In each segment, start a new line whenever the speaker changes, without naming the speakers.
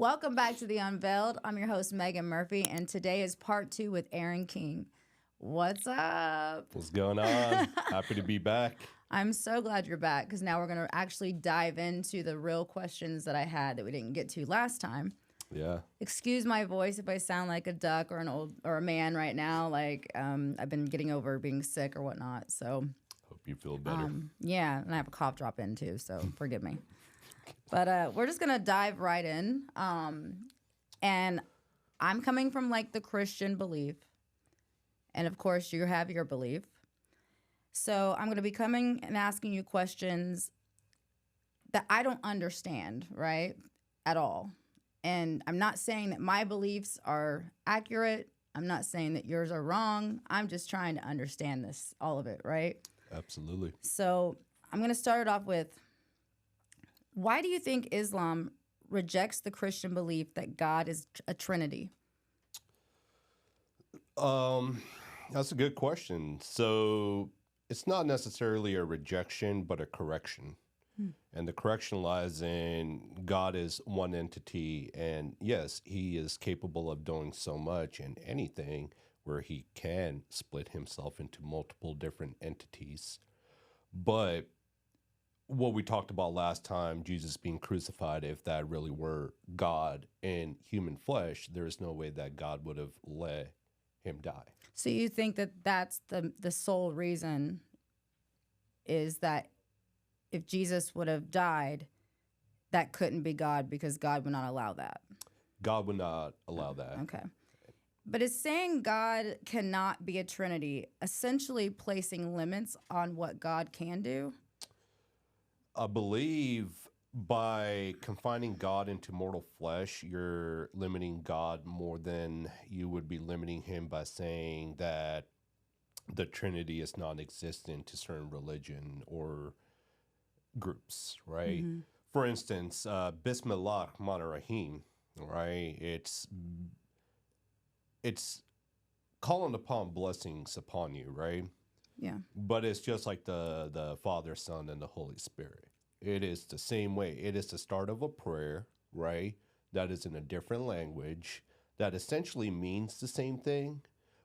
Welcome back to the Unveiled. I'm your host, Megan Murphy, and today is part 2 with Aaron King. What's up?
What's going on? Happy to be back.
I'm so glad you're back because now we're going to actually dive into the real questions that I had that we didn't get to last time.
Yeah.
Excuse my voice if I sound like a duck or a man right now. I've been getting over being sick or whatnot. So
Hope you feel better.
yeah, and I have a cough drop in too, so forgive me. But we're just gonna dive right in. And I'm coming from like the Christian belief, and of course you have your belief. So I'm gonna be coming and asking you questions that I don't understand, right, at all. And I'm not saying that my beliefs are accurate. I'm not saying that yours are wrong. I'm just trying to understand this, all of it, right?
Absolutely.
So I'm going to start it off with, why do you think Islam rejects the Christian belief that God is a Trinity?
That's a good question. So it's not necessarily a rejection, but a correction. And the correction lies in God is one entity, and yes, he is capable of doing so much and anything where he can split himself into multiple different entities. But what we talked about last time, Jesus being crucified, if that really were God in human flesh, there is no way that God would have let him die.
So you think that that's the sole reason is that if Jesus would have died, that couldn't be God because God would not allow that?
God would not allow that.
Okay. But is saying God cannot be a Trinity essentially placing limits on what God can do?
I believe by confining God into mortal flesh, you're limiting God more than you would be limiting him by saying that the Trinity is non-existent to certain religion or groups, right?
Mm-hmm.
For instance, Bismillah Rahman Rahim, right? It's calling upon blessings upon you, right?
Yeah.
But it's just like the Father, Son, and the Holy Spirit. It is the same way. It is the start of a prayer, right? That is in a different language that essentially means the same thing.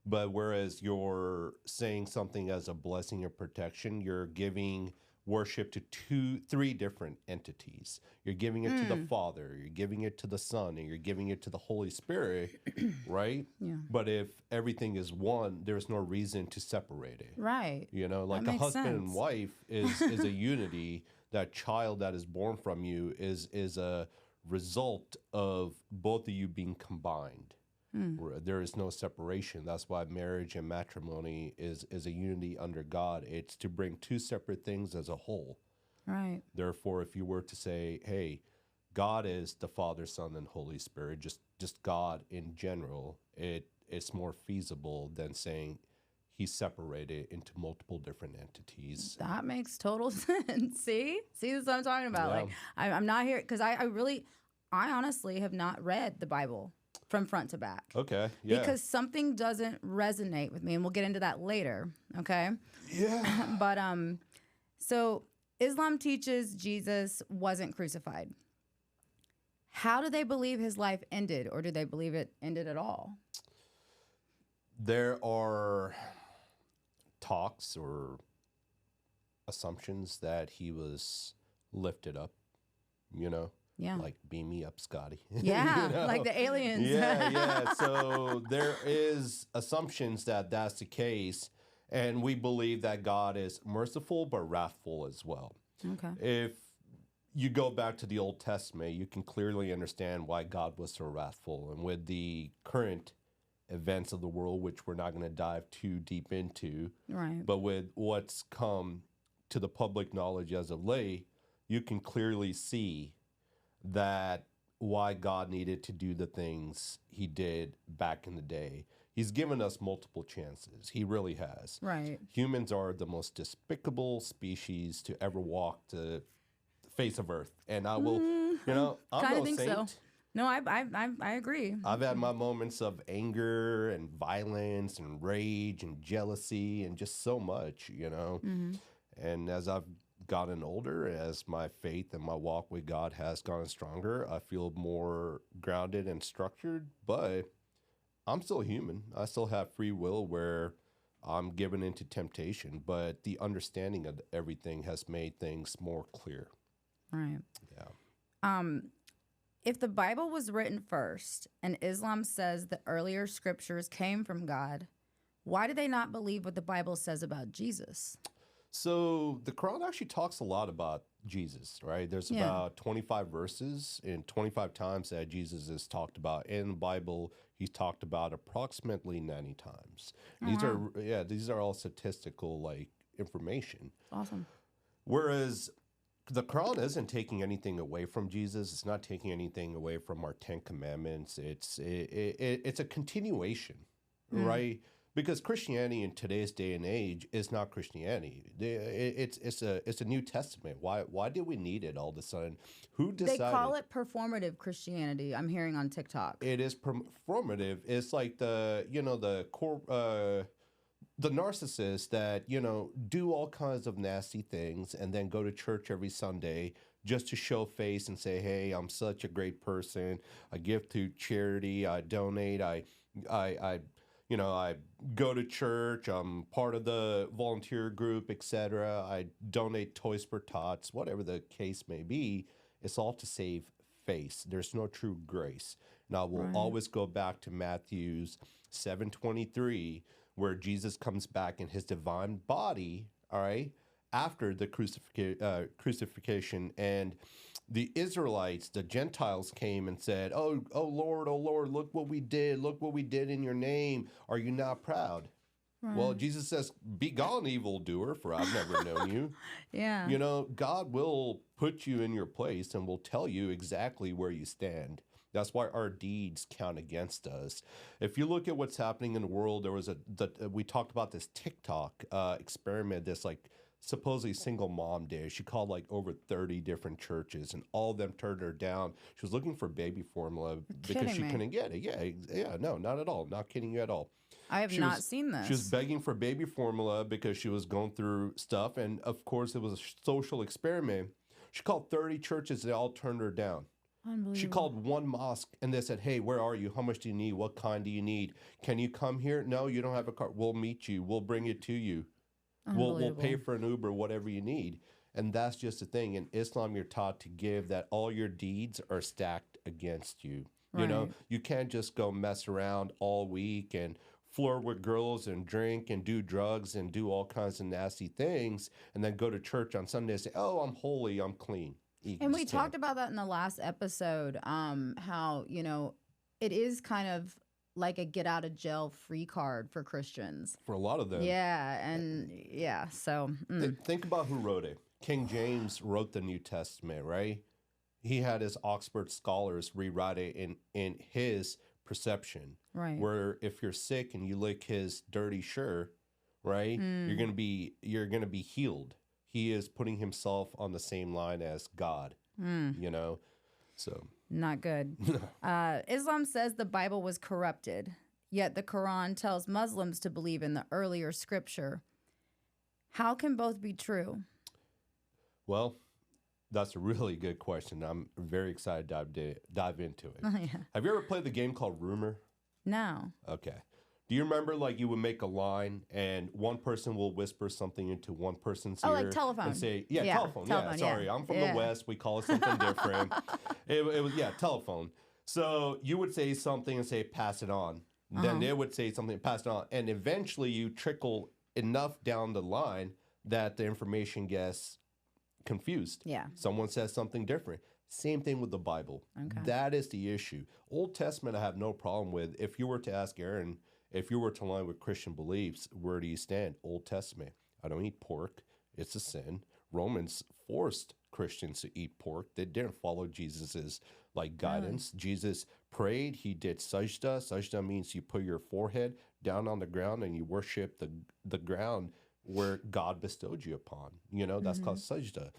But whereas you're saying something as a blessing or protection, you're giving worship to three different entities. You're giving it to the Father, you're giving it to the Son, and you're giving it to the Holy Spirit, right?
Yeah.
But if everything is one, there's no reason to separate it.
Right.
You know, like
That
a
makes
husband
sense.
and wife is a unity. That child that is born from you is a result of both of you being combined. Where there is no separation. That's why marriage and matrimony is a unity under God. It's to bring two separate things as a whole.
Right.
Therefore, if you were to say, hey, God is the Father, Son, and Holy Spirit, just God in general, it's more feasible than saying he's separated into multiple different entities.
That makes total sense. See, this is what I'm talking about.
Yeah.
Like, I'm not here because I honestly have not read the Bible from front to back.
Okay, yeah.
Because something doesn't resonate with me, and we'll get into that later. Okay.
Yeah.
But so Islam teaches Jesus wasn't crucified. How do they believe his life ended, or do they believe it ended at all?
There are talks or assumptions that he was lifted up, you know?
Yeah.
Like, beam me up, Scotty.
Yeah,
You know?
like the aliens.
Yeah. So there is assumptions that that's the case, and we believe that God is merciful but wrathful as well.
Okay.
If you go back to the Old Testament, you can clearly understand why God was so wrathful. And with the current events of the world, which we're not going to dive too deep into,
Right.
but with what's come to the public knowledge as of late, you can clearly see that why God needed to do the things he did back in the day. He's given us multiple chances. He really has.
Right.
Humans are the most despicable species to ever walk the face of Earth. And I will, I'm
Kinda
no
think so.
saint.
No, I agree.
I've had my moments of anger and violence and rage and jealousy and just so much,
Mm-hmm.
And as I've gotten older, as my faith and my walk with God has gotten stronger, I feel more grounded and structured, but I'm still human. I still have free will where I'm given into temptation, but the understanding of everything has made things more clear.
Right.
Yeah.
If the Bible was written first and Islam says the earlier scriptures came from God, why do they not believe what the Bible says about Jesus?
So the Quran actually talks a lot about Jesus, right? There's about 25 verses and 25 times that Jesus is talked about. In the Bible, he's talked about approximately 90 times. These are all statistical like information.
Awesome.
Whereas the Quran isn't taking anything away from Jesus. It's not taking anything away from our 10 commandments. It's a continuation, right? Because Christianity in today's day and age is not Christianity. It's a New Testament. Why did we need it all of a sudden? Who decided?
They call it performative Christianity. I'm hearing on TikTok.
It is performative. It's like the narcissists that do all kinds of nasty things and then go to church every Sunday just to show face and say, "Hey, I'm such a great person. I give to charity. I donate. I go to church. I'm part of the volunteer group, etc. I donate toys for tots, whatever the case may be. It's all to save face. There's no true grace." Now, we'll always go back to Matthew's 7:23, where Jesus comes back in his divine body, all right, after the crucifixion, and the Israelites, the Gentiles came and said, oh Lord, look what we did in your name. Are you not proud? Right. Well, Jesus says, "Be gone, evildoer, for I've never known you."
Yeah.
God will put you in your place and will tell you exactly where you stand. That's why our deeds count against us. If you look at what's happening in the world, there was we talked about this TikTok experiment, this like supposedly single mom did. She called like over 30 different churches, and all of them turned her down. She was looking for baby formula because she couldn't get it. Yeah, no, not at all. Not kidding you at all.
I have not seen this.
She was begging for baby formula because she was going through stuff, and of course it was a social experiment. She called 30 churches, they all turned her down. She called one mosque and they said, "Hey, where are you? How much do you need? What kind do you need? Can you come here? No, you don't have a car. We'll meet you. We'll bring it to you. We'll pay for an Uber, whatever you need." And that's just the thing. In Islam, you're taught to give that all your deeds are stacked against you.
Right.
You can't just go mess around all week and flirt with girls and drink and do drugs and do all kinds of nasty things and then go to church on Sunday and say, "Oh, I'm holy, I'm clean."
And we talked about that in the last episode, how, it is kind of like a get out of jail free card for Christians.
For a lot of them.
Yeah, so.
Think about who wrote it. King James wrote the New Testament, right? He had his Oxford scholars rewrite it in his perception.
Right.
Where if you're sick and you lick his dirty shirt, right, you're gonna be healed. He is putting himself on the same line as God, so.
Not good. Islam says the Bible was corrupted, yet the Quran tells Muslims to believe in the earlier scripture. How can both be true?
Well, that's a really good question. I'm very excited to dive into it.
Yeah.
Have you ever played the game called Rumor?
No.
Okay. Do you remember, like, you would make a line and one person will whisper something into one person's ear?
Oh, like telephone.
And say, telephone. Yeah, sorry. I'm from the West. We call it something different. It was, telephone. So you would say something and say, "Pass it on." Then they would say something, "Pass it on." And eventually you trickle enough down the line that the information gets confused.
Yeah.
Someone says something different. Same thing with the Bible.
Okay.
That is the issue. Old Testament I have no problem with. If you were to ask Aaron, if you were to align with Christian beliefs, where do you stand? Old Testament. I don't eat pork. It's a sin. Romans forced Christians to eat pork. They didn't follow Jesus's guidance. Jesus prayed. He did sajda. Sajda means you put your forehead down on the ground and you worship the ground where God bestowed you upon. That's called sajda.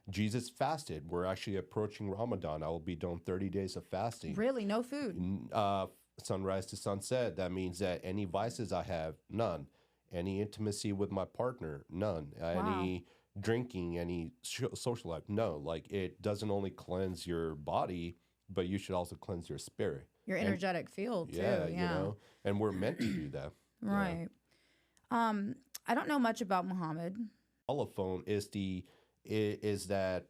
Jesus fasted. We're actually approaching Ramadan. I will be doing 30 days of fasting.
Really? No food?
Sunrise to sunset. That means that any vices I have, none. Any intimacy with my partner, none.
Wow.
Any drinking, any social life. No, like it doesn't only cleanse your body, but you should also cleanse your spirit.
Your energetic field too.
Yeah, you know, and we're meant to do that.
Right. I don't know much about Muhammad.
Telephone is that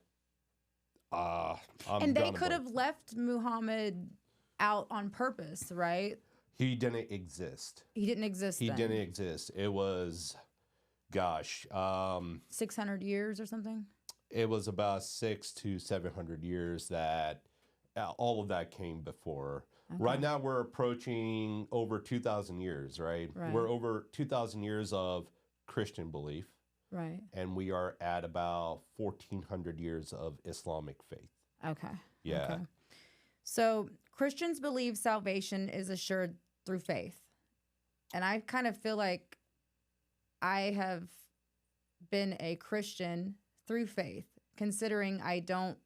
And they could have left Muhammad out on purpose, right?
He didn't exist.
He didn't exist.
He
then.
didn't exist. It was, gosh,
600 years or something.
it was about 600 to 700 years that all of that came before.
Okay.
Right now, we're approaching over 2,000 years, right?
Right.
We're over 2,000 years of Christian belief,
Right.
and we are at about 1,400 years of Islamic faith.
Okay.
Yeah.
Okay. So Christians believe salvation is assured through faith. And I kind of feel like I have been a Christian through faith, considering I don't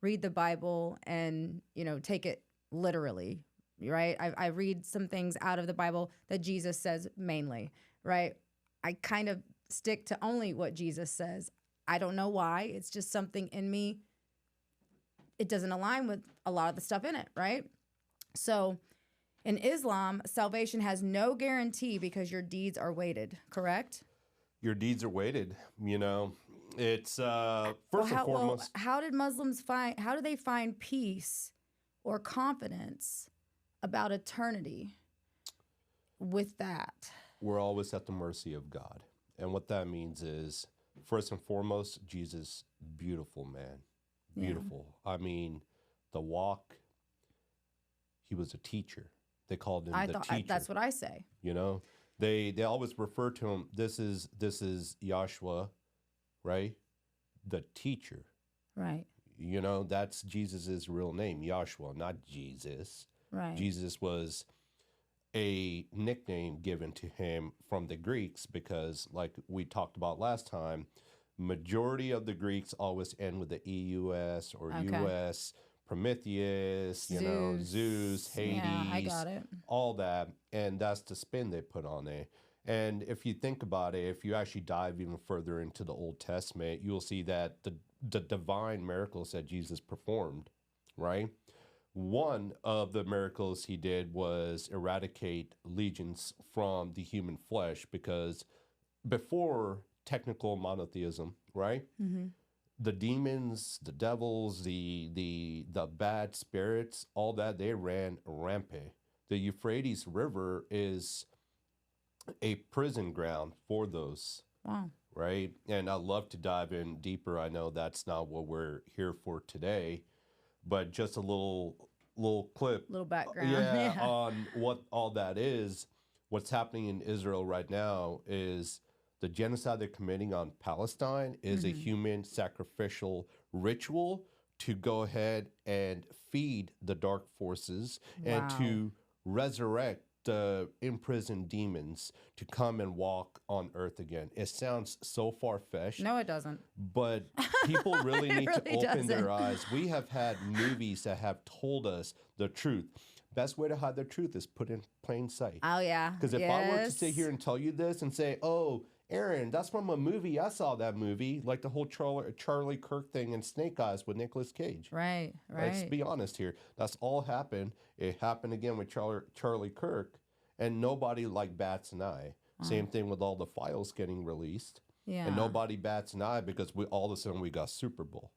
read the Bible and, take it literally, right? I read some things out of the Bible that Jesus says mainly, right? I kind of stick to only what Jesus says. I don't know why. It's just something in me. It doesn't align with a lot of the stuff in it, right? So in Islam, salvation has no guarantee because your deeds are weighted, correct?
Your deeds are weighted, It's first and foremost.
How do they find peace or confidence about eternity with that?
We're always at the mercy of God. And what that means is, first and foremost, Jesus, beautiful man. Beautiful. Yeah. I mean, the walk, he was a teacher. They called him the teacher.
That's what I say.
They always refer to him, this is Yahshua, right? The teacher.
Right.
That's Jesus's real name, Yahshua, not Jesus.
Right.
Jesus was a nickname given to him from the Greeks because, like we talked about last time, majority of the Greeks always end with the EUS or US, Prometheus, Zeus, Hades.
Yeah, I got it.
All that. And that's the spin they put on it. And if you think about it, if you actually dive even further into the Old Testament, you'll see that the divine miracles that Jesus performed, right? One of the miracles he did was eradicate legions from the human flesh, because before technical monotheism, right? Mm-hmm. The demons, the devils, the bad spirits, all that, they ran rampant. The Euphrates River is a prison ground for those.
Wow.
Right? And I'd love to dive in deeper. I know that's not what we're here for today, but just a little clip.
Little background.
Yeah, on what all that is. What's happening in Israel right now is the genocide they're committing on Palestine is a human sacrificial ritual to go ahead and feed the dark forces and to resurrect the imprisoned demons to come and walk on earth again. It sounds so far-fetched.
No, it doesn't.
But people really need to open their eyes. We have had movies that have told us the truth. Best way to hide the truth is put in plain sight.
Oh, yeah.
Because if I were to sit here and tell you this and say, oh, Aaron, that's from a movie. I saw that movie, like the whole Charlie Kirk thing and Snake Eyes with Nicolas Cage.
Right.
Let's be honest here. That's all happened. It happened again with Charlie Kirk, and nobody bats an eye. Same thing with all the files getting released.
Yeah.
And nobody bats an eye because all of a sudden we got Super Bowl.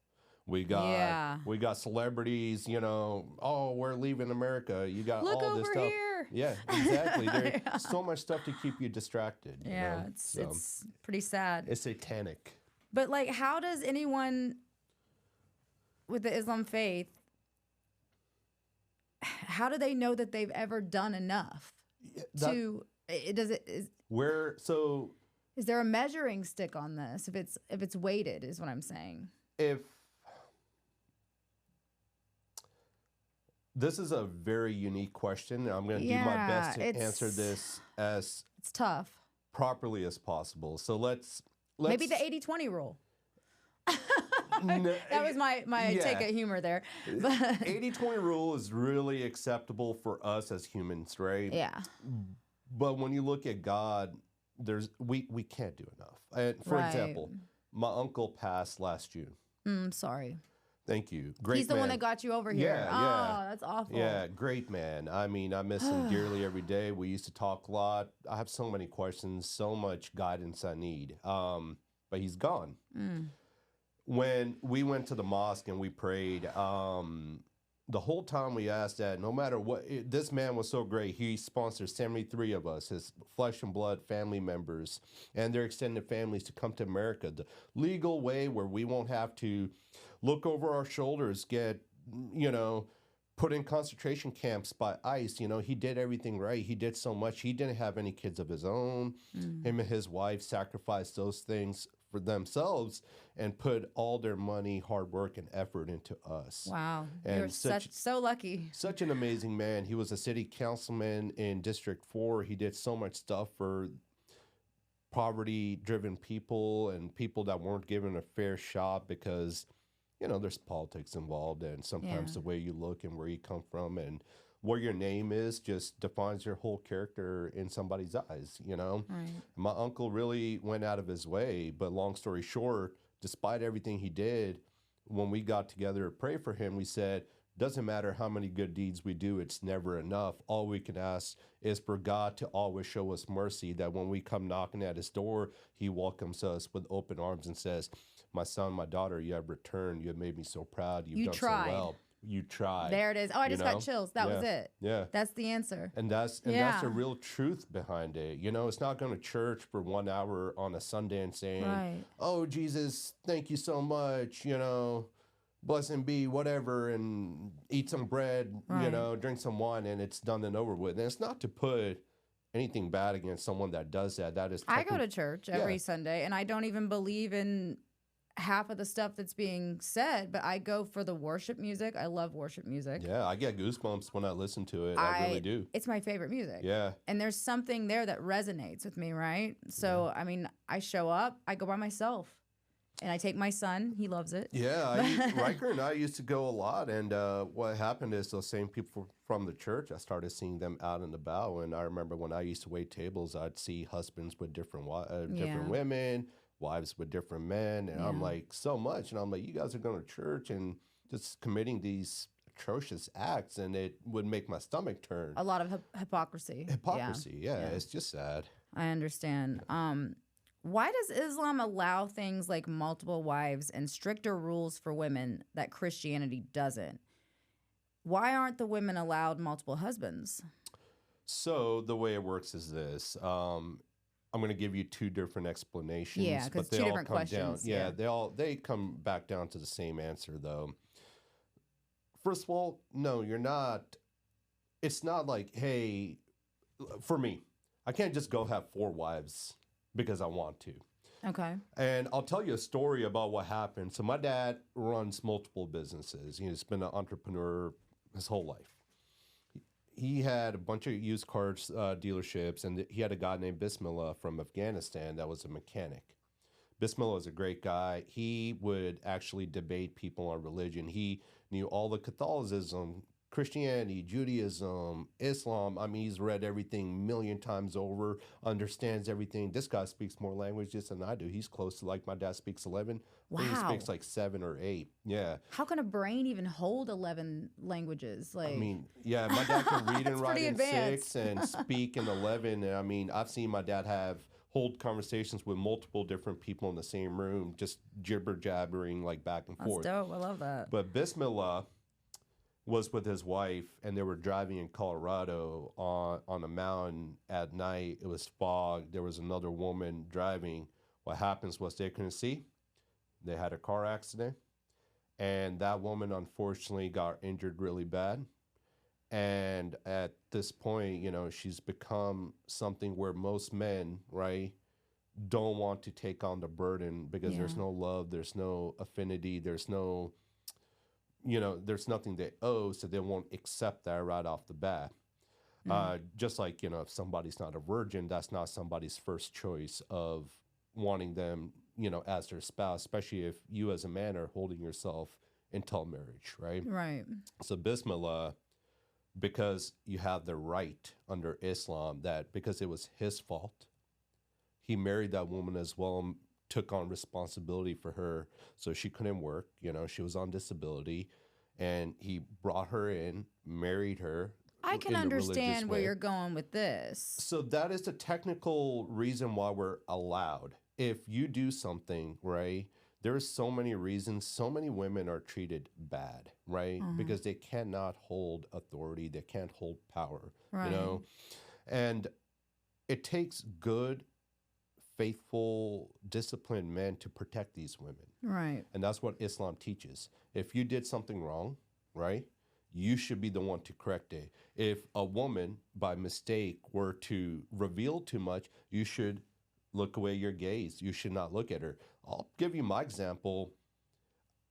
We got celebrities, oh, we're leaving America. You got
Look
all this
over
stuff.
here.
Yeah, exactly. There's so much stuff to keep you distracted.
Yeah, it's pretty sad.
It's satanic.
But how does anyone with the Islam faith, how do they know that they've ever done enough is there a measuring stick on this? If it's weighted, is what I'm saying.
This is a very unique question. I'm going to do my best to answer this as
it's tough
properly as possible. So let's
maybe the 80-20 rule. That was my take at humor there.
80-20 rule is really acceptable for us as humans, right?
Yeah.
But when you look at God, we can't do enough. For example, My uncle passed last June.
Sorry.
Thank you. Great
He's the
man.
one that got you over here.
Yeah,
Oh,
yeah.
that's awful.
Yeah, great man. I mean, I miss him dearly every day. We used to talk a lot. I have so many questions, so much guidance I need. But he's gone. When we went to the mosque and we prayed, the whole time we asked that, no matter what, this man was so great. He sponsored 73 of us, his flesh and blood family members, and their extended families to come to America. The legal way where we won't have to look over our shoulders, get, put in concentration camps by ICE. He did everything right. He did so much. He didn't have any kids of his own. Him and his wife sacrificed those things for themselves and put all their money, hard work, and effort into us.
Wow.
And
You're so lucky.
Such an amazing man. He was a city councilman in District 4. He did so much stuff for poverty-driven people and people that weren't given a fair shot because, there's politics involved, and sometimes the way you look and where you come from and what your name is just defines your whole character in somebody's eyes, Right. My uncle really went out of his way, but long story short, despite everything he did, when we got together to pray for him, we said, doesn't matter how many good deeds we do, it's never enough. All we can ask is for God to always show us mercy, that when we come knocking at his door, he welcomes us with open arms and says, my son, my daughter, you have returned. You have made me so proud. You've done
tried.
So well. You tried.
There it is. Oh, I just got chills. That was it.
Yeah.
That's the answer.
And that's the real truth behind it. It's not going to church for 1 hour on a Sunday and saying, oh, Jesus, thank you so much, bless him be, whatever, and eat some bread, drink some wine, and it's done and over with. And it's not to put anything bad against someone that does that. That is.
I go to church every Sunday, and I don't even believe in half of the stuff that's being said, but I go for the worship music. I love worship music.
Yeah, I get goosebumps when I listen to it. I really do.
It's my favorite music.
Yeah.
And there's something there that resonates with me, right? So, I mean, I show up, I go by myself, and I take my son. He loves it.
Yeah, Riker and I used to go a lot, and what happened is those same people from the church, I started seeing them out and about, and I remember when I used to wait tables, I'd see husbands with different women, wives with different men, and I'm like, so much, and I'm like, you guys are going to church and just committing these atrocious acts, and it would make my stomach turn.
A lot of hypocrisy.
Yeah, it's just sad.
I understand. Why does Islam allow things like multiple wives and stricter rules for women that Christianity doesn't? Why aren't the women allowed multiple husbands?
So the way it works is this. I'm going to give you two different explanations.
Yeah, because two different questions.
They come back down to the same answer, though. First of all, no, you're not. It's not like, hey, for me, I can't just go have 4 wives because I want to.
Okay.
And I'll tell you a story about what happened. So my dad runs multiple businesses. He's been an entrepreneur his whole life. He had a bunch of used cars dealerships, and he had a guy named Bismillah from Afghanistan that was a mechanic. Bismillah was a great guy. He would actually debate people on religion. He knew all the Catholicism, Christianity, Judaism, Islam. I mean, he's read everything a million times over, understands everything. This guy speaks more languages than I do. He's close to, like, my dad speaks 11.
Wow.
He speaks like 7 or 8. Yeah.
How can a brain even hold 11 languages? Like,
I mean, yeah, my dad can read and write in
advanced.
6 and speak in 11. And I mean, I've seen my dad hold conversations with multiple different people in the same room, just jibber jabbering like back and forth.
That's dope. I love that.
But Bismillah was with his wife, and they were driving in Colorado on a mountain at night. It was fog. There was another woman driving. What happens was they couldn't see. They had a car accident, and that woman unfortunately got injured really bad. And at this point, she's become something where most men, right, don't want to take on the burden because there's no love, there's no affinity, there's no, there's nothing they owe, so they won't accept that right off the bat. Just like, if somebody's not a virgin, that's not somebody's first choice of wanting them, as their spouse, especially if you as a man are holding yourself until marriage, right?
Right.
So Bismillah, because you have the right under Islam that because it was his fault, he married that woman as well took on responsibility for her, so she couldn't work. You know, she was on disability, and he brought her in, married her.
I can
in the religious
understand where
way.
you're going with this.
So that is the technical reason why we're allowed. If you do something, right, there's so many reasons. So many women are treated bad, right? Because they cannot hold authority. They can't hold power,
Right.
you know? And it takes good, faithful, disciplined men to protect these women.
Right.
And that's what Islam teaches. If you did something wrong, right, you should be the one to correct it. If a woman, by mistake, were to reveal too much, you should look away your gaze. You should not look at her. I'll give you my example.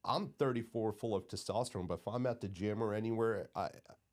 I'm 34, full of testosterone, but if I'm at the gym or anywhere,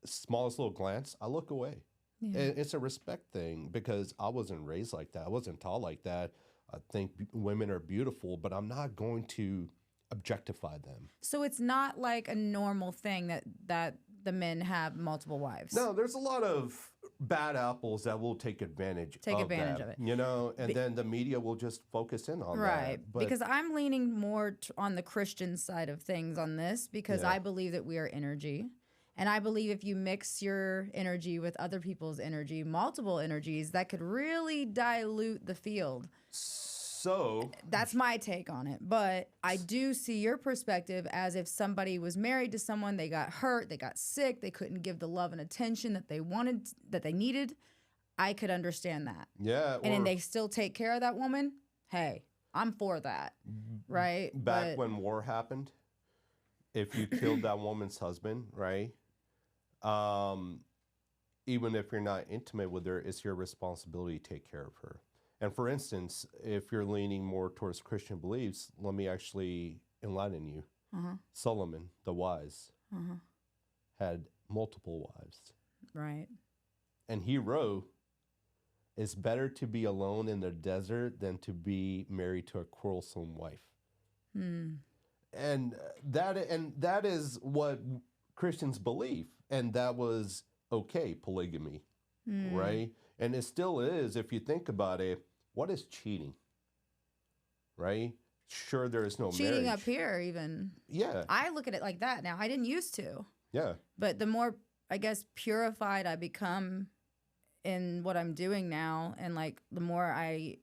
smallest little glance, I look away.
Yeah.
And it's a respect thing because I wasn't raised like that. I wasn't taught like that. I think women are beautiful, but I'm not going to objectify them.
So it's not like a normal thing that the men have multiple wives.
No, there's a lot of bad apples that will take advantage of that,
it.
you know, and then the media will just focus in on
Right.
that. But
Because I'm leaning more on the Christian side of things on this because
Yeah.
I believe that we are energy. And I believe if you mix your energy with other people's energy, multiple energies, that could really dilute the field.
so
That's my take on it. But I do see your perspective as if somebody was married to someone, they got hurt, they got sick, they couldn't give the love and attention that they wanted, that they needed. I could understand that.
yeah,
And then
or
they still take care of that woman. Hey, I'm for that. Right?
back when war happened, if you killed that woman's husband, right? Even if you're not intimate with her, it's your responsibility to take care of her. And for instance, if you're leaning more towards Christian beliefs, let me actually enlighten you. Solomon, the wise, had multiple wives.
Right.
And he wrote, it's better to be alone in the desert than to be married to a quarrelsome wife. And that is what Christians believe. And that was okay, polygamy, right? And it still is, if you think about it. What is cheating? Right? Sure, there is no
Cheating
marriage.
up here, even.
Yeah,
I look at it like that now. I didn't used to.
yeah.
But the more, I guess, purified I become in what I'm doing now, and like the more I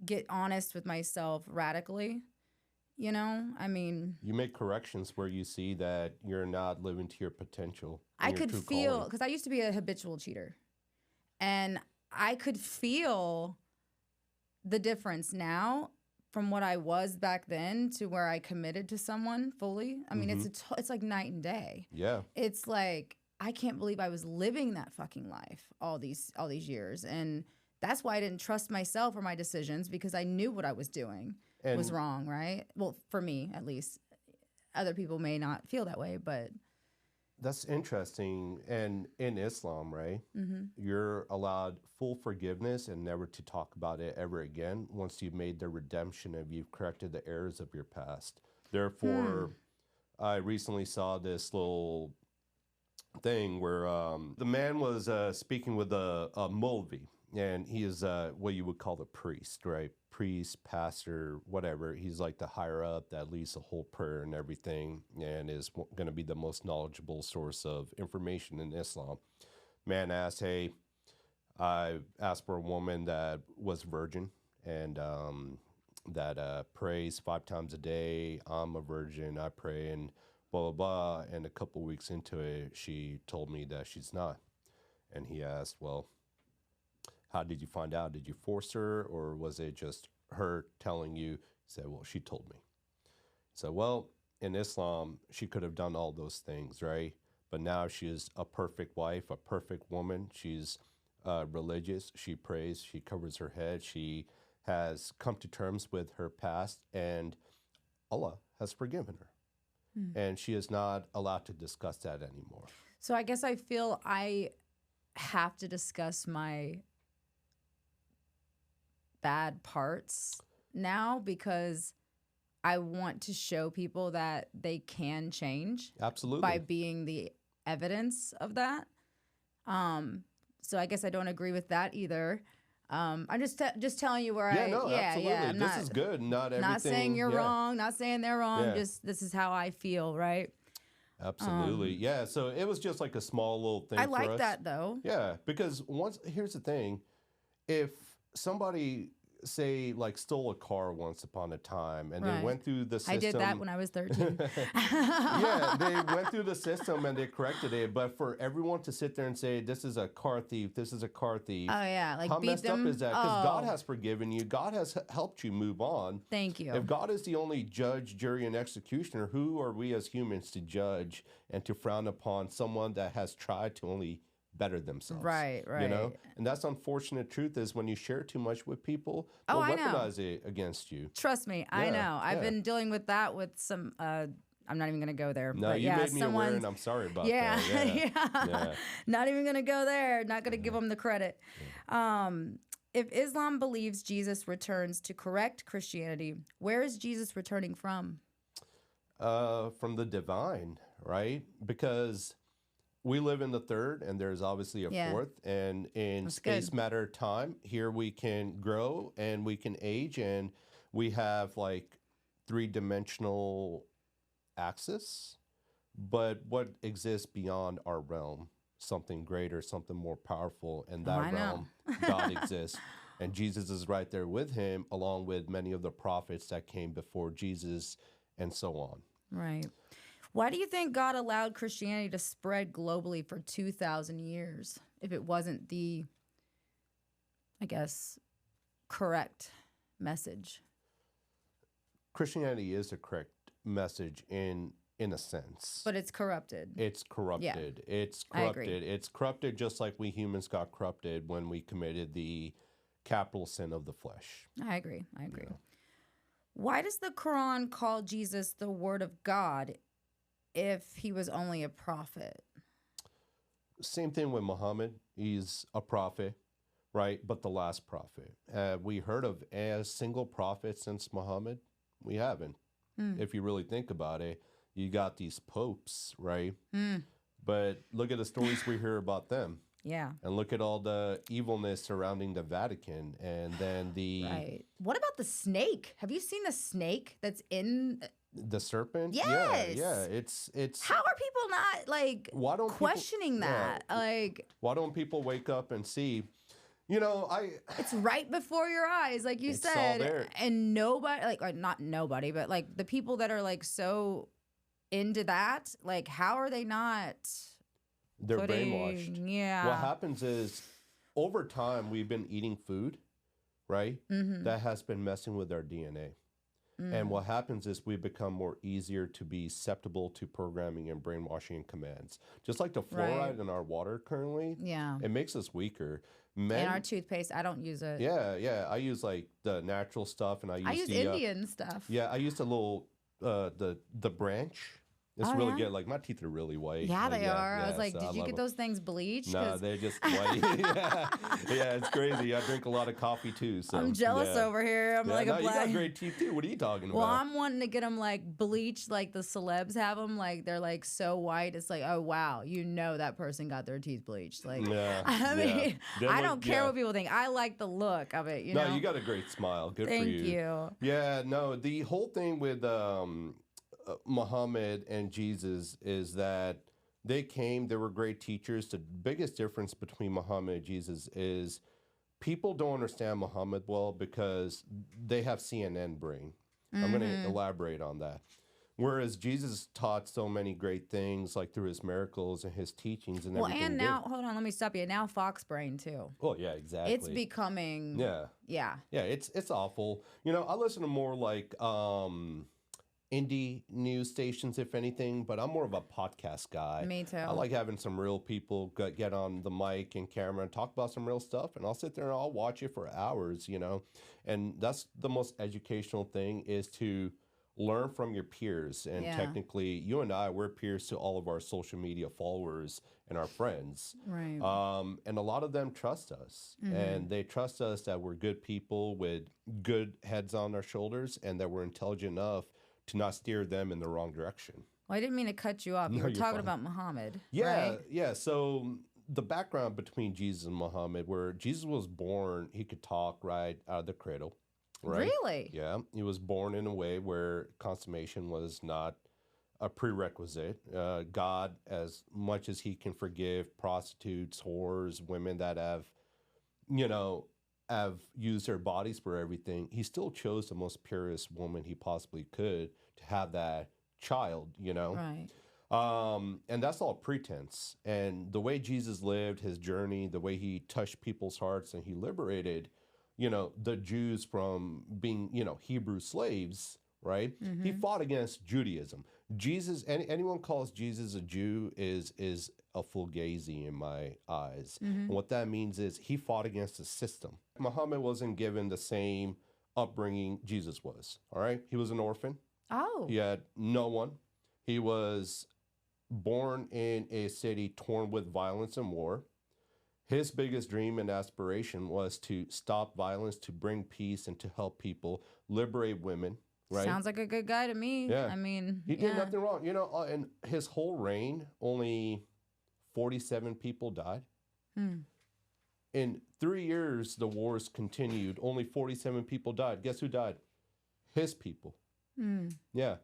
get honest with myself radically, you know, I mean,
You make corrections where you see that you're not living to your potential. and
I
your
could
true
feel,
calling.
because I used to be a habitual cheater, and I could feel the difference now from what I was back then to where I committed to someone fully. I mean, it's like night and day.
Yeah.
It's like I can't believe I was living that fucking life all these years, and that's why I didn't trust myself or my decisions, because I knew what I was doing was
And-
wrong, right? Well, for me at least. Other people may not feel that way, but
That's interesting. And in Islam, right, you're allowed full forgiveness and never to talk about it ever again once you've made the redemption and you've corrected the errors of your past. Therefore, I recently saw this little thing where the man was speaking with a Mulvi, and he is what you would call a priest, right? Priest, pastor, whatever. He's like the higher up that leads the whole prayer and everything, and is going to be the most knowledgeable source of information in Islam. Man asked, hey, I asked for a woman that was virgin and that prays 5 times a day. I'm a virgin, I pray, and blah, blah, blah. And a couple weeks into it, she told me that she's not. And he asked, well, how did you find out? Did you force her, or was it just her telling you? He said, well, she told me. He said, well, in Islam, she could have done all those things, right? But now she is a perfect wife, a perfect woman. She's religious. She prays. She covers her head. She has come to terms with her past, and Allah has forgiven her. And she is not allowed to discuss that anymore.
so I guess I feel I have to discuss my bad parts now because I want to show people that they can change
Absolutely.
by being the evidence of that. So I guess I don't agree with that either. I'm just telling you where
Yeah, no, absolutely. This is good. Not everything.
Not saying you're wrong, not saying they're wrong.
Yeah.
Just this is how I feel, right?
Absolutely. Yeah. So it was just like a small little thing.
I
for
like
us.
that though.
Yeah, because here's the thing, if somebody say like stole a car once upon a time and
Right.
they went through the system.
I did that when I was 13.
Yeah, they went through the system and they corrected it. But for everyone to sit there and say, this is a car thief, this is a car thief.
Oh yeah, like
how
beat
messed
them.
up is that? Because God
Oh,
has forgiven you. God has helped you move on.
thank you.
If God is the only judge, jury, and executioner, who are we as humans to judge and to frown upon someone that has tried to only better themselves?
Right,
You know?
right.
And that's unfortunate truth is when you share too much with people, they'll
Oh, I know.
weaponize it against you.
Trust me, I
Yeah,
know. I've
yeah.
been dealing with that with some. I'm not even gonna go there.
No,
but
you
yeah,
made me aware,
someone's.
and I'm sorry about
Yeah,
that.
yeah.
Yeah.
Not even gonna go there. Not gonna give them the credit. If Islam believes Jesus returns to correct Christianity, where is Jesus returning from?
From the divine, right? Because we live in the third, and there's obviously a
Yeah.
fourth. And in
That's
space,
good.
matter, time, here we can grow and we can age, and we have like three-dimensional axis. But what exists beyond our realm? Something greater, something more powerful. And that
I know.
realm, God exists. And Jesus is right there with him, along with many of the prophets that came before Jesus, and so on.
Right. Why do you think God allowed Christianity to spread globally for 2,000 years if it wasn't the, I guess, correct message?
Christianity is the correct message in a sense.
But it's corrupted.
It's corrupted. It's
I agree.
corrupted. It's corrupted just like we humans got corrupted when we committed the capital sin of the flesh.
I agree. I agree. Why does the Quran call Jesus the Word of God if he was only a prophet?
Same thing with Muhammad. He's a prophet, right? But the last prophet. We heard of a single prophet since Muhammad? We haven't. If you really think about it, you got these popes, right? But look at the stories we hear about them.
Yeah.
And look at all the evilness surrounding the Vatican. And then
Right. What about the snake? Have you seen the snake that's in?
the serpent?
Yes.
Yeah. It's
How are people not like
why don't
questioning
people,
that? Like
why don't people wake up and see? You know,
it's right before your eyes, like you
It's all
said,
there.
and nobody, like not nobody, but like the people that are like so into that, like how are they not?
they're brainwashed.
Yeah.
What happens is over time we've been eating food, right? That has been messing with our DNA. And what happens is we become more easier to be susceptible to programming and brainwashing and commands. Just like the fluoride
Right.
in our water currently,
Yeah.
it makes us weaker.
And our toothpaste, I don't use it.
Yeah. I use like the natural stuff, and
I use
the
Indian stuff.
yeah, I use the little the branch. It's
Oh,
really
yeah?
good. Like my teeth are really white.
Yeah,
Like,
they are. I was like,
so
did you
love
get
'em.
those things bleached?
No,
'Cause
they're just white. yeah, it's crazy. I drink a lot of coffee too. So
I'm jealous
yeah.
over here. I'm
Yeah,
like
no,
a
you
black.
got great teeth too. What are you talking
Well,
about?
I'm wanting to get them like bleached, like the celebs have them. Like they're like so white. It's like, oh wow, you know that person got their teeth bleached. Like,
Yeah,
I mean,
They
I
look-
don't care
yeah.
what people think. I like the look of it. You
No,
know.
you got a great smile. Good
Thank
for you.
you.
Yeah, no, the whole thing with Muhammad and Jesus is that they were great teachers. The biggest difference between Muhammad and Jesus is people don't understand Muhammad well because they have CNN brain. I'm going to elaborate on that. Whereas Jesus taught so many great things, like through his miracles and his teachings and
Well,
everything.
and now, hold on, let me stop you. Now Fox Brain too.
Well, yeah, exactly.
It's becoming.
yeah.
Yeah.
Yeah, it's awful. You know, I listen to more like indie news stations, if anything, but I'm more of a podcast guy.
Me too.
I like having some real people get on the mic and camera and talk about some real stuff, and I'll sit there and I'll watch it for hours, you know. And that's the most educational thing is to learn from your peers. And
Yeah.
technically, you and I, we're peers to all of our social media followers and our friends.
Right.
And a lot of them trust us, and they trust us that we're good people with good heads on our shoulders, and that we're intelligent enough to not steer them in the wrong direction.
Well, I didn't mean to cut you off. You
No,
were
you're
talking
fine.
about Muhammad.
Yeah,
Right?
yeah. So the background between Jesus and Muhammad, where Jesus was born, he could talk right out of the cradle, right?
Really?
Yeah, he was born in a way where consummation was not a prerequisite. God, as much as he can forgive prostitutes, whores, women that you know, have used their bodies for everything, he still chose the most purest woman he possibly could to have that child, you know?
Right.
And that's all pretense. And the way Jesus lived his journey, the way he touched people's hearts and he liberated, the Jews from being, Hebrew slaves, right? He fought against Judaism. Jesus, anyone calls Jesus a Jew is a fugazi in my eyes. And what that means is he fought against the system. Muhammad wasn't given the same upbringing Jesus was, all right? He was an orphan.
Oh.
He had no one. He was born in a city torn with violence and war. His biggest dream and aspiration was to stop violence, to bring peace, and to help people, liberate women, right?
Sounds like a good guy to me.
Yeah.
I mean,
He did nothing wrong. In his whole reign, only 47 people died. In 3 years, the wars continued. Only 47 people died. Guess who died? His people. Yeah.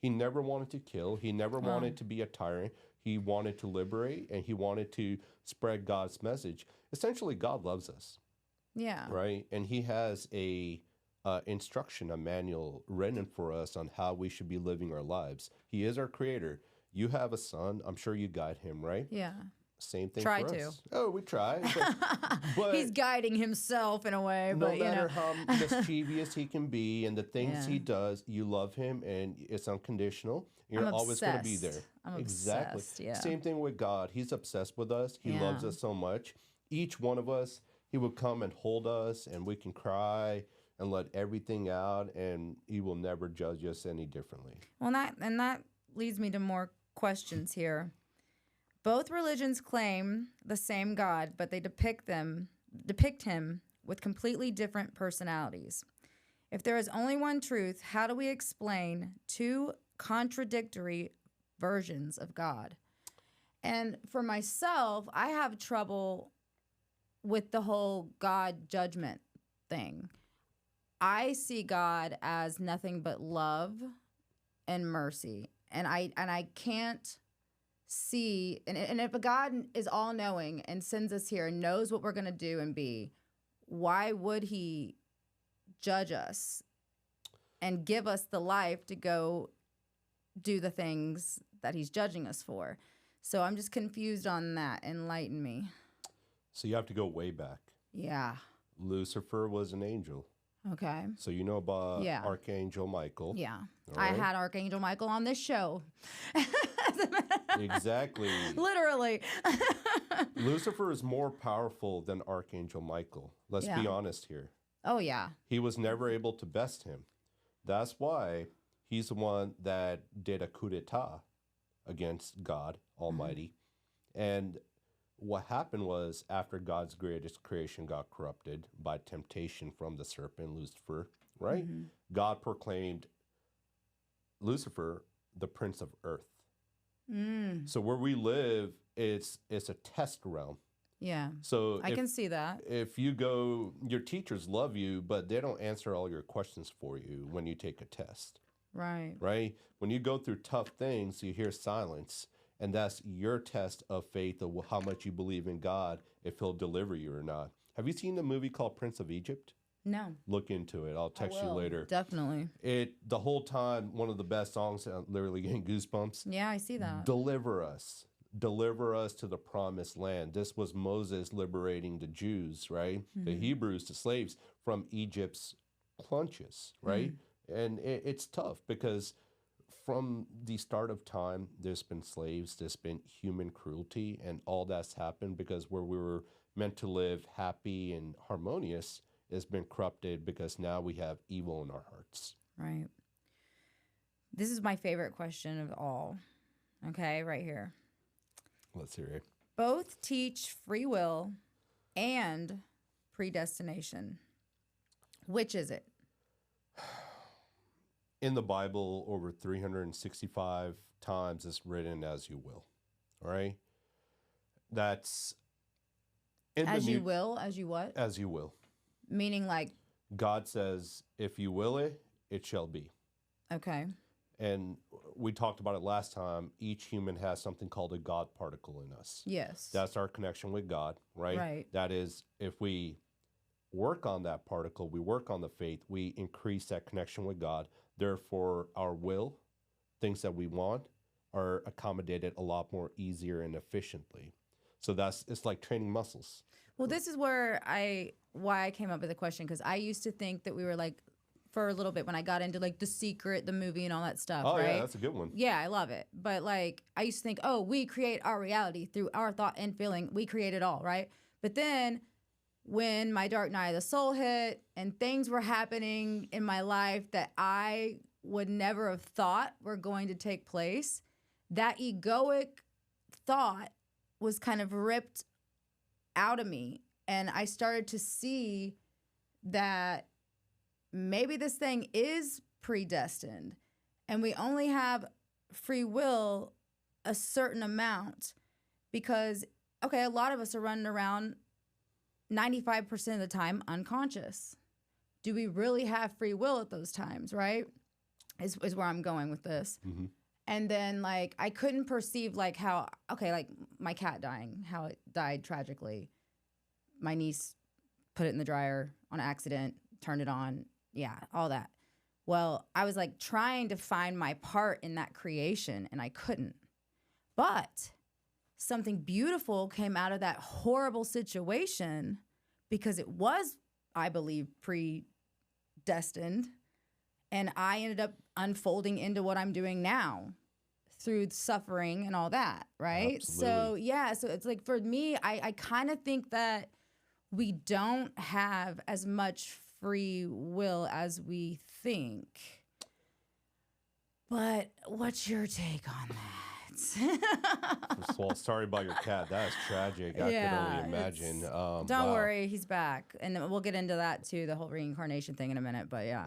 He never wanted to kill. He never wanted to be a tyrant. He wanted to liberate, and he wanted to spread God's message. Essentially, God loves us.
Yeah.
Right? And he has a instruction, a manual written for us on how we should be living our lives. He is our creator. You have a son. I'm sure you guide him, right?
Yeah.
Same thing
Try
for
to.
us. Oh, we try. But
He's guiding himself in a way,
no
but
matter how mischievous he can be and the things
Yeah.
he does, you love him and it's unconditional. You're
I'm
always going to be there.
obsessed. I'm
Exactly.
obsessed, yeah.
Same thing with God. He's obsessed with us. He loves
Yeah.
us so much. Each one of us, he will come and hold us and we can cry and let everything out, and he will never judge us any differently.
Well, that leads me to more questions here. Both religions claim the same God, but they depict him with completely different personalities. If there is only one truth, how do we explain two contradictory versions of God? And for myself, I have trouble with the whole God judgment thing. I see God as nothing but love and mercy. And I can't see, and if a God is all-knowing and sends us here and knows what we're going to do and be, why would he judge us and give us the life to go do the things that he's judging us for? So I'm just confused on that. Enlighten me.
So you have to go way back.
Yeah.
Lucifer was an angel.
Okay.
So you know about
Yeah.
Archangel Michael.
Yeah.
All
I
right?
had Archangel Michael on this show.
Exactly.
Literally.
Lucifer is more powerful than Archangel Michael. Let's be
Yeah.
honest here.
Oh, yeah.
He was never able to best him. That's why he's the one that did a coup d'etat against God Almighty. And what happened was, after God's greatest creation got corrupted by temptation from the serpent, Lucifer, right? God proclaimed Lucifer the prince of earth. So where we live, it's a test realm.
Yeah.
So
I can see that.
if you go, your teachers love you, but they don't answer all your questions for you when you take a test,
Right.
right? When you go through tough things, you hear silence, and that's your test of faith of how much you believe in God, if he'll deliver you or not. Have you seen the movie called Prince of Egypt?
No.
Look into it. I'll text you
will.
later.
Definitely.
The whole time, one of the best songs, I'm literally getting goosebumps.
Yeah, I see that.
Deliver us. Deliver us to the promised land. This was Moses liberating the Jews, right? The Hebrews, the slaves, from Egypt's clutches, right? And it's tough because from the start of time, there's been slaves, there's been human cruelty, and all that's happened because where we were meant to live happy and harmonious has been corrupted because now we have evil in our hearts.
Right. This is my favorite question of all. Okay, right here.
Let's hear it.
Both teach free will and predestination. Which is it?
In the Bible, over 365 times it's written as you will. All right? That's in
As you will, as you what?
as you will.
Meaning like,
God says, if you will it, it shall be.
okay.
And we talked about it last time. Each human has something called a God particle in us.
Yes.
That's our connection with God, right?
Right.
That is, if we work on that particle, we work on the faith, we increase that connection with God. Therefore, our will, things that we want, are accommodated a lot more easier and efficiently. So it's like training muscles.
Well, this is why I came up with the question, because I used to think that we were like, for a little bit when I got into like The Secret, the movie and all that stuff,
Oh,
right?
yeah, that's a good one.
Yeah, I love it. But like, I used to think, oh, we create our reality through our thought and feeling. We create it all, right? But then when my dark night of the soul hit and things were happening in my life that I would never have thought were going to take place, that egoic thought was kind of ripped out of me. And I started to see that maybe this thing is predestined and we only have free will a certain amount, because, okay, a lot of us are running around 95% of the time unconscious. Do we really have free will at those times, right? Is where I'm going with this.
Mm-hmm.
And then like I couldn't perceive like how, okay, like my cat dying, how it died tragically. My niece put it in the dryer on accident, turned it on. Yeah, all that. Well, I was like trying to find my part in that creation and I couldn't. But something beautiful came out of that horrible situation, because it was, I believe, predestined. And I ended up unfolding into what I'm doing now through suffering and all that, right?
Absolutely.
So, yeah, so it's like for me, I kind of think that we don't have as much free will as we think. But what's your take on that?
First of all, sorry about your cat. That is tragic. I can only imagine.
Don't
Wow.
worry, he's back. And then we'll get into that too, the whole reincarnation thing in a minute, but yeah.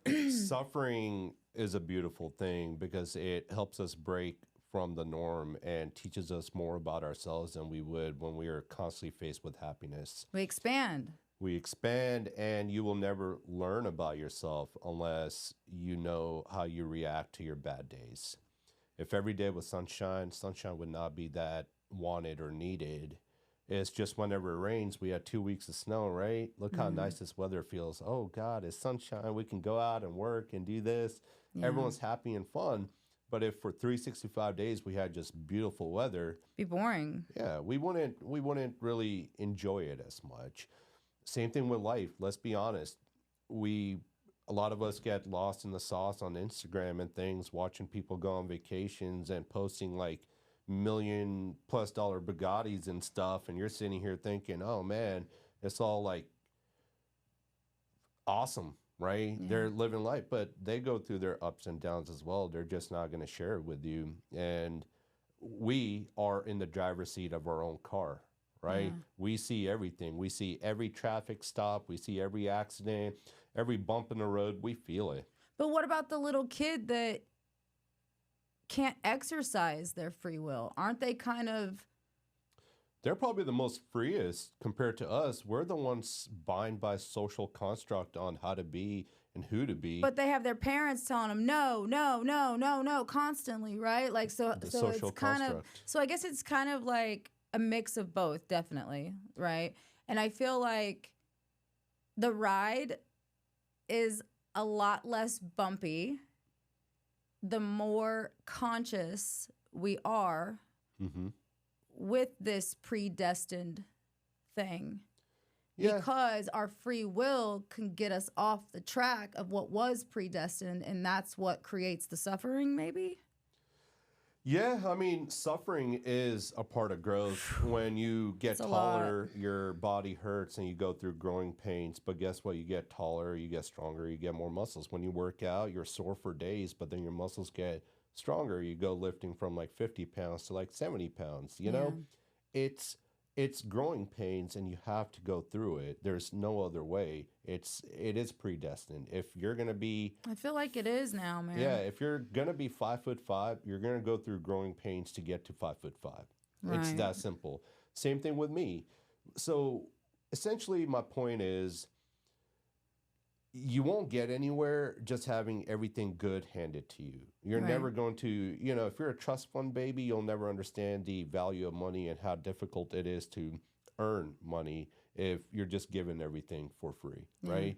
Okay. Suffering is a beautiful thing because it helps us break from the norm and teaches us more about ourselves than we would when we are constantly faced with happiness.
We expand.
We expand, and you will never learn about yourself unless you know how you react to your bad days. If every day was sunshine, sunshine would not be that wanted or needed. It's just whenever it rains, we had 2 weeks of snow, right? Look how nice this weather feels. Oh, God, it's sunshine. We can go out and work and do this.
Yeah.
Everyone's happy and fun. But if for 365 days we had just beautiful weather,
Be boring.
yeah, we wouldn't really enjoy it as much. Same thing with life. Let's be honest. A lot of us get lost in the sauce on Instagram and things, watching people go on vacations and posting like $1 million+ Bugattis and stuff. And you're sitting here thinking, oh man, it's all like awesome, right?
Yeah.
They're living life, but they go through their ups and downs as well. They're just not going to share it with you. And we are in the driver's seat of our own car, right?
Yeah.
We see everything. We see every traffic stop. We see every accident, every bump in the road. We feel it.
But what about the little kid that can't exercise their free will? Aren't they kind of...
They're probably the most freest compared to us. We're the ones bound by social construct on how to be and who to be.
But they have their parents telling them no, no, no, no, no, constantly, right? Like so
social
it's kind
construct.
of, so I guess it's kind of like a mix of both, definitely, right? And I feel like the ride is a lot less bumpy the more conscious we are with this predestined thing.
Yeah.
Because our free will can get us off the track of what was predestined, and that's what creates the suffering, maybe?
Yeah, I mean, suffering is a part of growth. When you get
It's a
taller, your body hurts and you go through growing pains. But guess what? You get taller, you get stronger, you get more muscles. When you work out, you're sore for days, but then your muscles get stronger. You go lifting from like 50 pounds to like 70 pounds, you know? It's it's growing pains and you have to go through it. There's no other way. It is predestined. If you're going to be,
I feel like it is now, man.
yeah, if you're going to be 5'5", you're going to go through growing pains to get to 5'5". It's
Right.
that simple. Same thing with me. So essentially my point is, you won't get anywhere just having everything good handed to you. You're
Right.
never going to, you know, if you're a trust fund baby, you'll never understand the value of money and how difficult it is to earn money if you're just given everything for free,
Yeah.
right?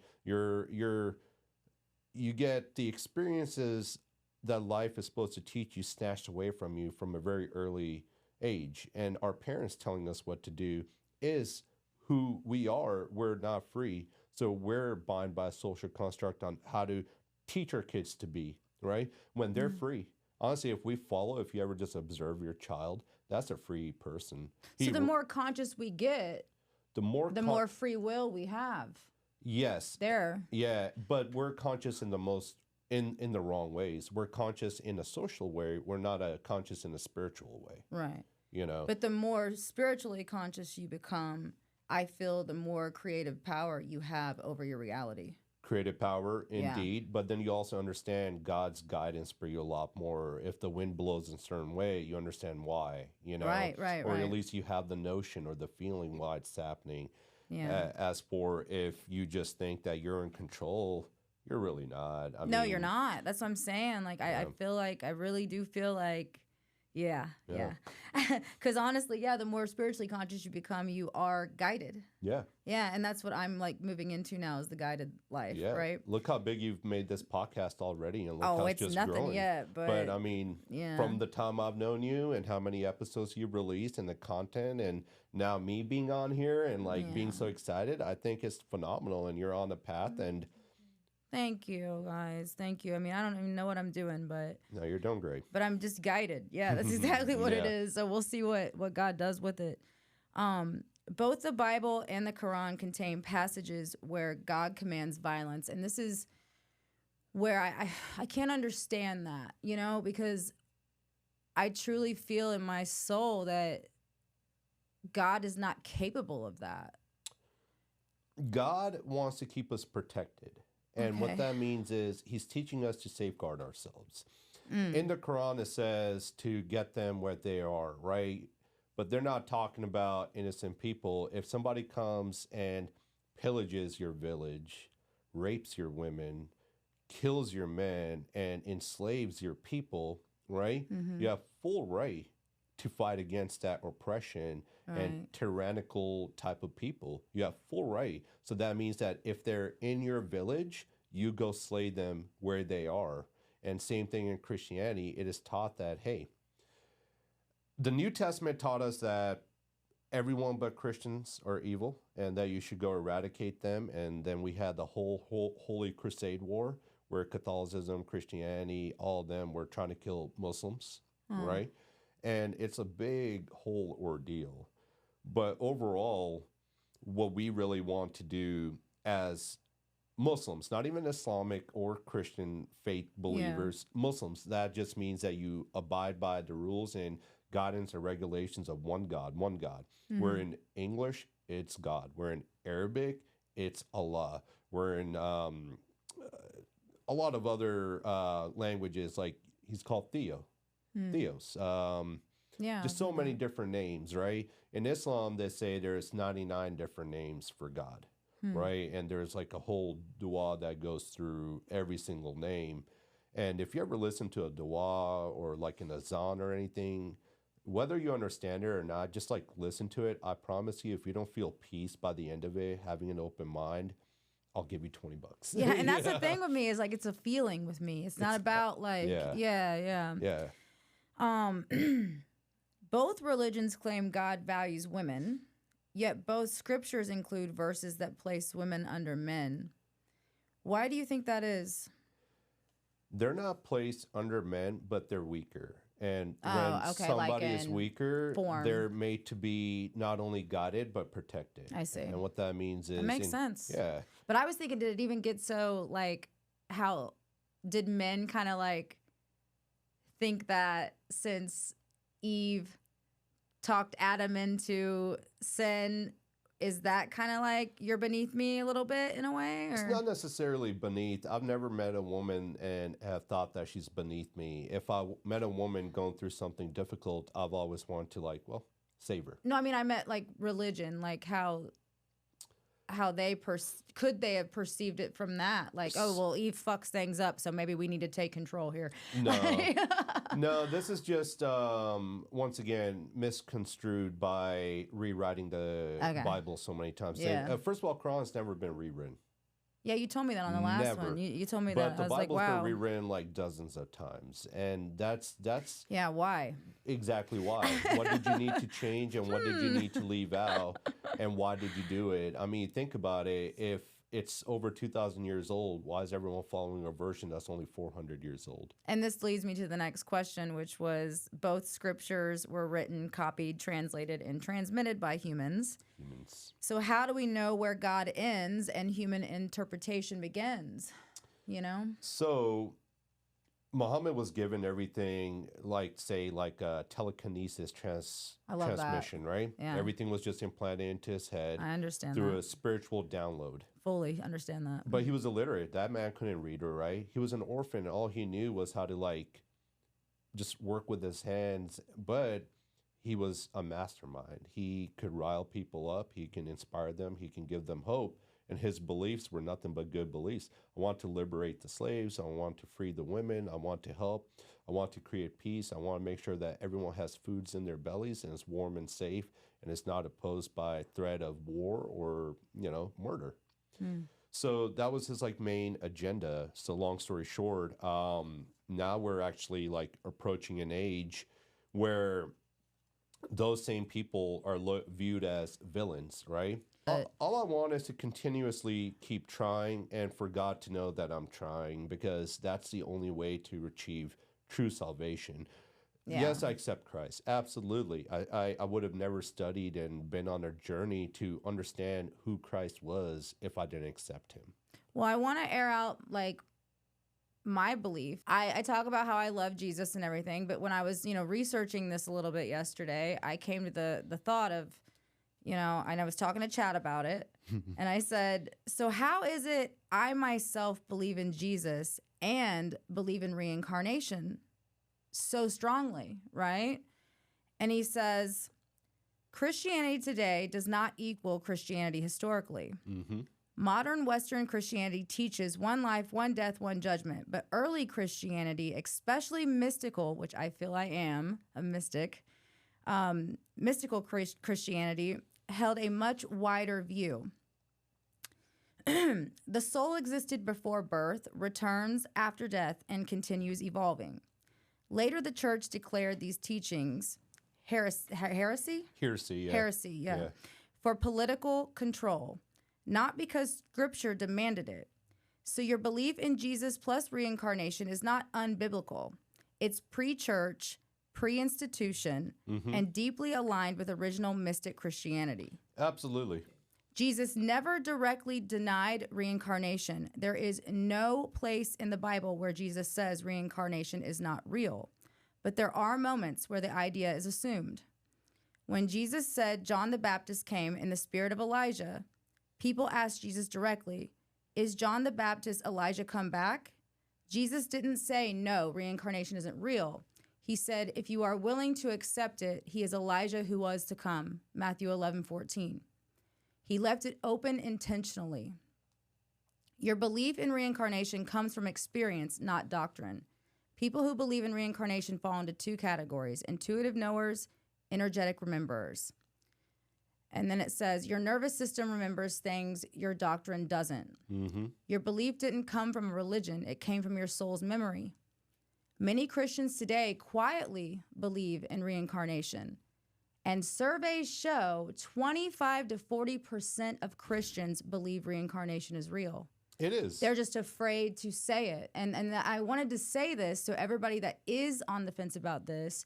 You get the experiences that life is supposed to teach you snatched away from you from a very early age. And our parents telling us what to do is who we are. We're not free. So we're bound by a social construct on how to teach our kids to be, right? When they're free. Honestly, if you ever just observe your child, that's a free person.
So the more conscious we get, the more free will we have.
Yes.
There.
Yeah, but we're conscious in the most in the wrong ways. We're conscious in a social way. We're not conscious in a spiritual way.
Right.
You know.
But the more spiritually conscious you become, I feel the more creative power you have over your reality.
Creative power, indeed. But then you also understand God's guidance for you a lot more. If the wind blows in a certain way, you understand why, you know.
Right.
Or at least you have the notion or the feeling why it's happening.
Yeah.
As for if you just think that you're in control, you're really not. I
No,
mean,
you're not. That's what I'm saying. Like, I feel like, I really do feel like, yeah. Because honestly, the more spiritually conscious you become, you are guided.
Yeah.
Yeah, and that's what I'm like moving into now is the guided life, right?
Look how big you've made this podcast already, and look how it's just
nothing
growing.
yet, but
I mean, from the time I've known you and how many episodes you've released and the content, and now me being on here and like being so excited, I think it's phenomenal, and you're on a path. And
thank you, guys. Thank you. I mean, I don't even know what I'm doing, but
no, you're doing great.
But I'm just guided. Yeah, that's exactly what it is. So we'll see what God does with it. Both the Bible and the Quran contain passages where God commands violence, and this is where I can't understand that, you know, because I truly feel in my soul that God is not capable of that.
God wants to keep us protected. And what that means is he's teaching us to safeguard ourselves. In the Quran, it says to get them where they are, right? But they're not talking about innocent people. If somebody comes and pillages your village, rapes your women, kills your men, and enslaves your people, right? You have full right to fight against that oppression and tyrannical type of people. You have full right. So that means that if they're in your village, you go slay them where they are. And same thing in Christianity, it is taught that, hey, the New Testament taught us that everyone but Christians are evil and that you should go eradicate them. And then we had the whole Holy Crusade War where Catholicism, Christianity, all of them were trying to kill Muslims, right? And it's a big whole ordeal. But overall, what we really want to do as Muslims, not even Islamic or Christian faith believers, Muslims, that just means that you abide by the rules and guidance or regulations of one God. Where in English, it's God. Where in Arabic, it's Allah. We're in a lot of other languages, like he's called Theos. Just so many different names, right? In Islam, they say there's 99 different names for God, right? And there's like a whole dua that goes through every single name. And if you ever listen to a dua or like an azan or anything, whether you understand it or not, just like listen to it. I promise you, if you don't feel peace by the end of it, having an open mind, I'll give you $20.
Yeah, and that's the thing with me is like it's a feeling with me. It's not about like
Yeah.
Both religions claim God values women, yet both scriptures include verses that place women under men. Why do you think that is?
They're not placed under men, but they're weaker. And when somebody is weaker, they're made to be not only guided, but protected.
I see.
And what that means is...
It makes sense.
Yeah.
But I was thinking, did it even get so, like, how... Did men kind of, like, think that since Eve talked Adam into sin, is that kind of like you're beneath me a little bit in a way? Or?
It's not necessarily beneath. I've never met a woman and have thought that she's beneath me. If I met a woman going through something difficult, I've always wanted to like, well, save her.
No, I mean I meant like religion, like how they could they have perceived it from that, like, oh well, Eve fucks things up, so maybe we need to take control here.
No, no, this is just once again misconstrued by rewriting the Bible so many times.
Yeah.
First of all, Quran's never been rewritten.
Yeah, you told me that on the last
Never.
one. You told me
But
that. I
the
was
Bible's
like, wow.
been rewritten like dozens of times, and that's
Yeah, why?
exactly why. What did you need to change, and what did you need to leave out, and why did you do it? I mean, think about it. If it's over 2,000 years old, why is everyone following a version that's only 400 years old?
And this leads me to the next question, which was both scriptures were written, copied, translated, and transmitted by humans. So how do we know where God ends and human interpretation begins? You know?
So Muhammad was given everything like, say, like a telekinesis transmission, right?
Yeah.
Everything was just implanted into his head
I understand
through
that.
a spiritual download.
Fully understand that.
But he was illiterate. That man couldn't read or write. He was an orphan. All he knew was how to like just work with his hands. But he was a mastermind. He could rile people up. He can inspire them. He can give them hope. And his beliefs were nothing but good beliefs. I want to liberate the slaves. I want to free the women. I want to help. I want to create peace. I want to make sure that everyone has foods in their bellies and is warm and safe and is not opposed by threat of war or, murder. So that was his like main agenda. So long story short, now we're actually like approaching an age where those same people are viewed as villains, right? All I want is to continuously keep trying and for God to know that I'm trying, because that's the only way to achieve true salvation.
Yeah.
Yes, I accept Christ. Absolutely. I would have never studied and been on a journey to understand who Christ was if I didn't accept him.
Well, I want to air out like my belief. I talk about how I love Jesus and everything, but when I was, researching this a little bit yesterday, I came to the thought of, and I was talking to Chad about it, and I said, so how is it I myself believe in Jesus and believe in reincarnation so strongly, right? And he says, Christianity today does not equal Christianity historically.
Mm-hmm.
Modern Western Christianity teaches one life, one death, one judgment. But early Christianity, especially mystical, which I feel I am a mystic, mystical Christianity held a much wider view. The soul existed before birth, returns after death, and continues evolving. Later, the church declared these teachings heresy?
Heresy, yeah.
Heresy, yeah. For political control, not because scripture demanded it. So your belief in Jesus plus reincarnation is not unbiblical. It's pre-church, pre-institution, and deeply aligned with original mystic Christianity.
Absolutely.
Jesus never directly denied reincarnation. There is no place in the Bible where Jesus says reincarnation is not real. But there are moments where the idea is assumed. When Jesus said John the Baptist came in the spirit of Elijah, people asked Jesus directly, is John the Baptist Elijah come back? Jesus didn't say, no, reincarnation isn't real. He said, if you are willing to accept it, he is Elijah who was to come, Matthew 11:14. He left it open intentionally. Your belief in reincarnation comes from experience, not doctrine. People who believe in reincarnation fall into two categories: intuitive knowers, energetic rememberers. And then it says, your nervous system remembers things your doctrine doesn't.
Mm-hmm.
Your belief didn't come from a religion. It came from your soul's memory. Many Christians today quietly believe in reincarnation. And surveys show 25 to 40% of Christians believe reincarnation is real.
It is.
They're just afraid to say it. And I wanted to say this so everybody that is on the fence about this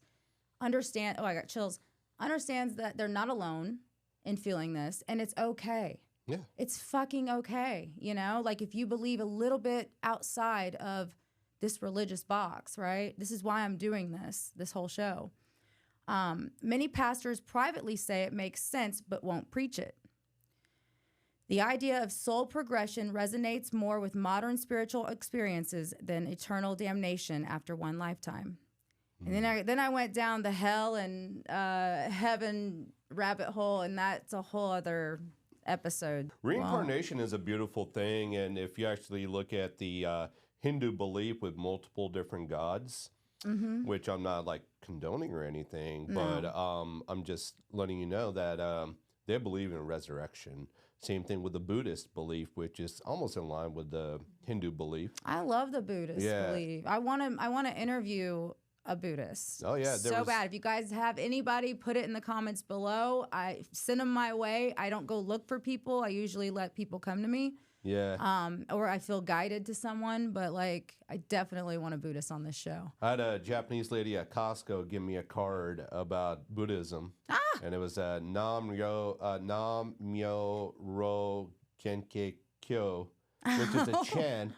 understand, oh, I got chills, understands that they're not alone in feeling this, and it's okay.
Yeah.
It's fucking okay, Like if you believe a little bit outside of this religious box, right? This is why I'm doing this whole show. Many pastors privately say it makes sense but won't preach it. The idea of soul progression resonates more with modern spiritual experiences than eternal damnation after one lifetime. And then I went down the hell and heaven rabbit hole, and that's a whole other episode.
Reincarnation is a beautiful thing, and if you actually look at the Hindu belief with multiple different gods, which I'm not like condoning or anything, but I'm just letting you know that they believe in resurrection. Same thing with the Buddhist belief, which is almost in line with the Hindu belief.
I love the Buddhist belief. I want to interview a Buddhist.
Oh yeah,
bad. If you guys have anybody, put it in the comments below. I send them my way. I don't go look for people. I usually let people come to me.
Yeah.
Or I feel guided to someone, but like I definitely want a Buddhist on this show.
I had a Japanese lady at Costco give me a card about Buddhism, and it was Nam Myo Ro Genke Kyo, which is a chant,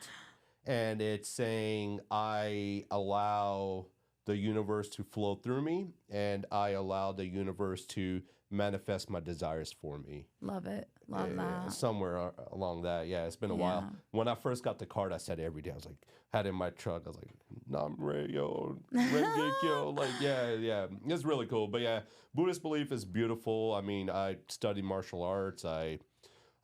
and it's saying I allow the universe to flow through me, and I allow the universe to manifest my desires for me.
Love it. Love that.
Somewhere along that. Yeah, it's been a while. When I first got the card, I said it every day. I was like, had it in my truck. I was like, Nam Ryo, Rengekyo. Like, yeah. It's really cool. But yeah, Buddhist belief is beautiful. I mean, I studied martial arts. I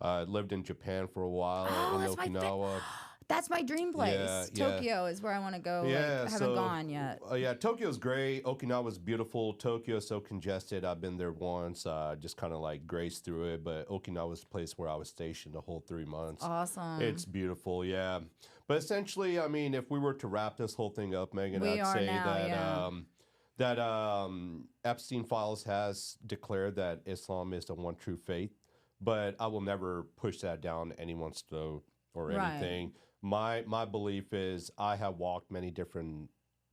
lived in Japan for a while in Okinawa.
That's my dream place. Tokyo is where I want to go. I haven't gone yet.
Tokyo's great. Okinawa's beautiful. Tokyo's so congested. I've been there once. Just kind of like grazed through it. But Okinawa's the place where I was stationed the whole 3 months.
Awesome.
It's beautiful, yeah. But essentially, I mean, if we were to wrap this whole thing up, Megan, I'd say that Epstein Files has declared that Islam is the one true faith. But I will never push that down anyone's throat or anything. My belief is I have walked many different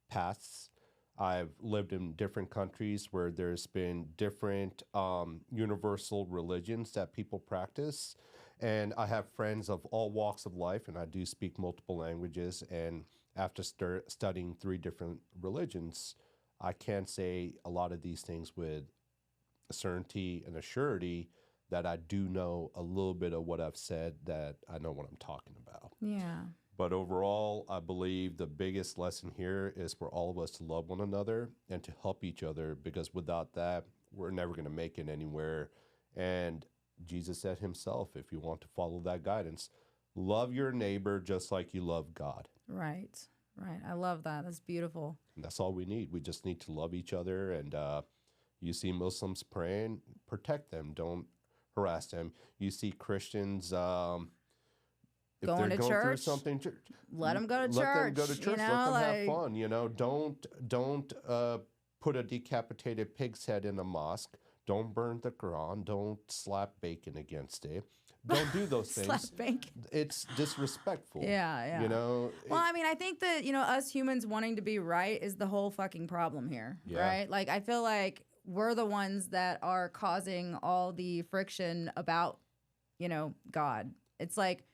paths. I've lived in different countries where there's been different universal religions that people practice. And I have friends of all walks of life, and I do speak multiple languages. And after studying 3 different religions, I can say a lot of these things with a certainty and a surety that I do know a little bit of what I've said, that I know what I'm talking about.
Yeah.
But overall, I believe the biggest lesson here is for all of us to love one another and to help each other, because without that, we're never going to make it anywhere. And Jesus said himself, if you want to follow that guidance, love your neighbor just like you love God.
Right. I love that. That's beautiful.
And that's all we need. We just need to love each other. And you see Muslims praying, protect them. Don't harass them. You see Christians if
going
they're
to
going
church,
through something,
let them go to church.
Let them go to church.
You know,
let them have fun. You know, don't put a decapitated pig's head in a mosque. Don't burn the Quran. Don't slap bacon against it. Don't do those things.
Slap bacon.
It's disrespectful.
Yeah.
You know.
Well, I mean, I think that us humans wanting to be right is the whole fucking problem here, right? Like, I feel like we're the ones that are causing all the friction about, God. It's like,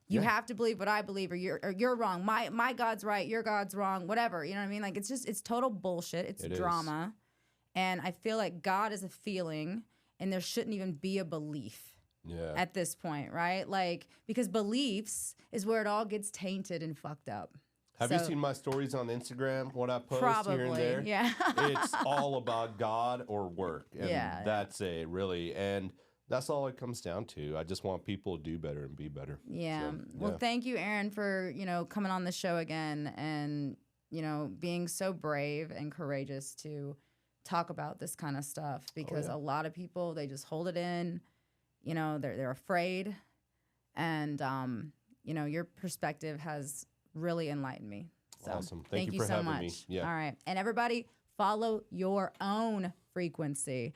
you have to believe what I believe, or you're wrong. My God's right, your God's wrong, whatever. You know what I mean? Like, it's total bullshit. It's drama. And I feel like God is a feeling, and there shouldn't even be a belief at this point, right? Like, because beliefs is where it all gets tainted and fucked up.
Have you seen my stories on Instagram, what I post here and there?
Yeah.
It's all about God or work. And that's it, really. And that's all it comes down to. I just want people to do better and be better.
Yeah. So, well, thank you, Aaron, for, coming on the show again and, being so brave and courageous to talk about this kind of stuff, because a lot of people, they just hold it in, they're afraid. And, your perspective has really enlightened me. So,
awesome. Thank you for
so
having
much.
me. Yeah.
All right. And everybody, follow your own frequency.